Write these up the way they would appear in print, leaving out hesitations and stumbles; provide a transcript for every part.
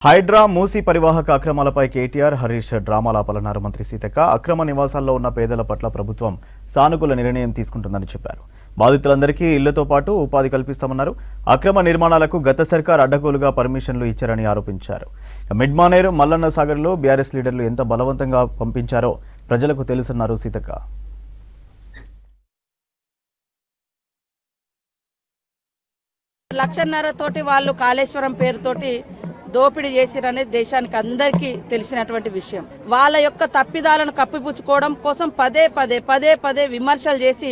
హైడ్రా మూసీ పరివాహక అక్రమాలపై కేటీఆర్ హరీష్ డ్రామాలాపాలన్నారు. మంత్రి సీతక్క అక్రమ నివాసాల్లో ఉన్న పేదల పట్ల ప్రభుత్వం సానుకూల నిర్ణయం తీసుకుంటుందని చెప్పారు. బాధితులందరికీ ఇళ్లతో పాటు ఉపాధి కల్పిస్తామన్నారు. అక్రమ నిర్మాణాలకు గత సర్కార్ అడ్డగోలుగా పర్మిషన్లు ఇచ్చారని ఆరోపించారు. మిడ్మానేర్ మల్లన్న సాగర్లో బీఆర్ఎస్ లీడర్లు ఎంత బలవంతంగా పంపించారో ప్రజలకు తెలుసన్నారు సీతక్క. లక్షన్నర తోటి వాళ్ళు కాళేశ్వరం పేరుతోటి దోపిడీ చేసిరనేది దేశానికి అందరికీ తెలిసినటువంటి విషయం. వాళ్ళ యొక్క తప్పిదాలను కప్పిపుచ్చుకోవడం కోసం పదే పదే విమర్శలు చేసి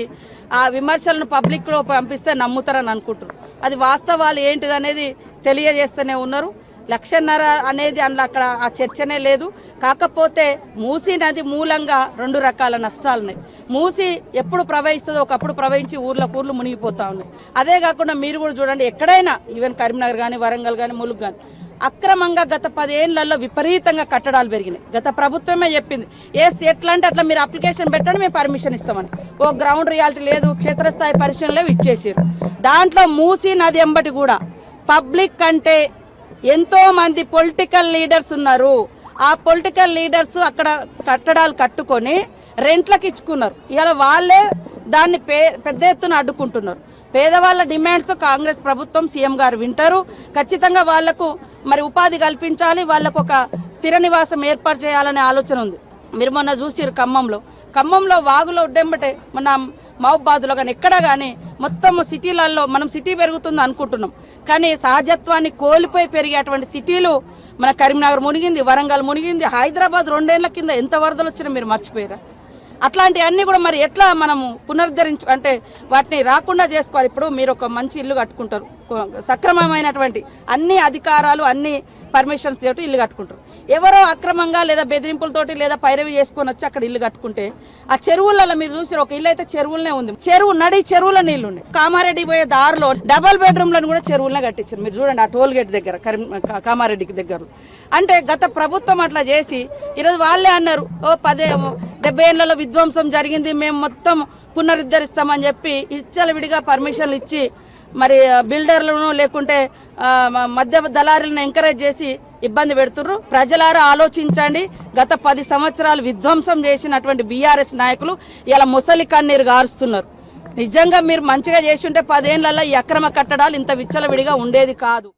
ఆ విమర్శలను పబ్లిక్లో పంపిస్తే నమ్ముతారని అనుకుంటారు. అది వాస్తవాలు ఏంటిదనేది తెలియజేస్తూనే ఉన్నారు. లక్షన్నర అనేది అందులో అక్కడ ఆ చర్చనే లేదు. కాకపోతే మూసీ నది మూలంగా రెండు రకాల నష్టాలు ఉన్నాయి. మూసీ ఎప్పుడు ప్రవహిస్తుందో ఒకప్పుడు ప్రవహించి ఊర్లు మునిగిపోతా ఉన్నాయి. అదే కాకుండా మీరు కూడా చూడండి, ఎక్కడైనా ఈవెన్ కరీంనగర్ కానీ వరంగల్ కానీ ములుగు కానీ అక్రమంగా గత 10 ఏళ్లలో విపరీతంగా కట్టడాలు పెరిగినాయి. గత ప్రభుత్వమే చెప్పింది, ఎట్లా అంటే అట్లా మీరు అప్లికేషన్ పెట్టండి, మేము పర్మిషన్ ఇస్తామని. ఓ గ్రౌండ్ రియాలిటీ లేదు, క్షేత్రస్థాయి పరిశీలనలు ఇచ్చేసారు. దాంట్లో మూసీ నది ఎంబటి కూడా పబ్లిక్ అంటే ఎంతో మంది పొలిటికల్ లీడర్స్ ఉన్నారు. ఆ పొలిటికల్ లీడర్స్ అక్కడ కట్టడాలు కట్టుకొని రెంట్లకు ఇచ్చుకున్నారు. ఇవాళ వాళ్ళే దాన్ని పెద్ద ఎత్తున అడ్డుకుంటున్నారు. పేదవాళ్ళ డిమాండ్స్ కాంగ్రెస్ ప్రభుత్వం సీఎం గారు వింటారు. ఖచ్చితంగా వాళ్లకు మరి ఉపాధి కల్పించాలి, వాళ్లకు ఒక స్థిర నివాసం ఏర్పాటు చేయాలనే ఆలోచన ఉంది. మీరు మొన్న చూసిరు ఖమ్మంలో వాగులో ఉడ్డెంబటే మన మహబూబాద్లో కానీ ఎక్కడ కానీ మొత్తం సిటీలలో మనం సిటీ పెరుగుతుంది అనుకుంటున్నాం, కానీ సహజత్వాన్ని కోల్పోయి పెరిగేటువంటి సిటీలు మన కరీంనగర్ మునిగింది, వరంగల్ మునిగింది, హైదరాబాద్ 2 ఏళ్ల కింద ఎంత వరదలు వచ్చినా మీరు మర్చిపోయారా? అట్లాంటివన్నీ కూడా మరి ఎట్లా మనము అంటే వాటిని రాకుండా చేసుకోవాలి. ఇప్పుడు మీరు ఒక మంచి ఇల్లు కట్టుకుంటారు, సక్రమమైనటువంటి అన్ని అధికారాలు అన్ని పర్మిషన్స్ తోటి ఇల్లు కట్టుకుంటారు. ఎవరో అక్రమంగా లేదా బెదిరింపులతోటి లేదా పైరవి చేసుకొని వచ్చి అక్కడ ఇల్లు కట్టుకుంటే ఆ చెరువులలో మీరు చూసారు, ఒక ఇల్లు అయితే చెరువులనే ఉంది, చెరువుల నీళ్లు ఉన్నాయి. కామారెడ్డి పోయే దారిలో డబల్ బెడ్రూమ్లను కూడా చెరువులనే కట్టించారు. మీరు చూడండి ఆ టోల్ గేట్ దగ్గర కామారెడ్డికి దగ్గర. అంటే గత ప్రభుత్వం అట్లా చేసి ఈరోజు వాళ్ళే అన్నారు, 70 ఏళ్లలో విధ్వంసం జరిగింది, మేము మొత్తం పునరుద్ధరిస్తామని చెప్పి విడిగా పర్మిషన్లు ఇచ్చి మరి బిల్డర్లను లేకుంటే మధ్య దళారులను ఎంకరేజ్ చేసి ఇబ్బంది పెడుతుర్రు. ప్రజలారా ఆలోచించండి. గత 10 సంవత్సరాలు విధ్వంసం చేసినటువంటి బీఆర్ఎస్ నాయకులు ఇలా ముసలి కన్నీరు గారుస్తున్నారు. నిజంగా మీరు మంచిగా చేసి ఉంటే 10 ఏళ్లలో ఈ అక్రమ కట్టడాలు ఇంత విచ్చలవిడిగా ఉండేది కాదు.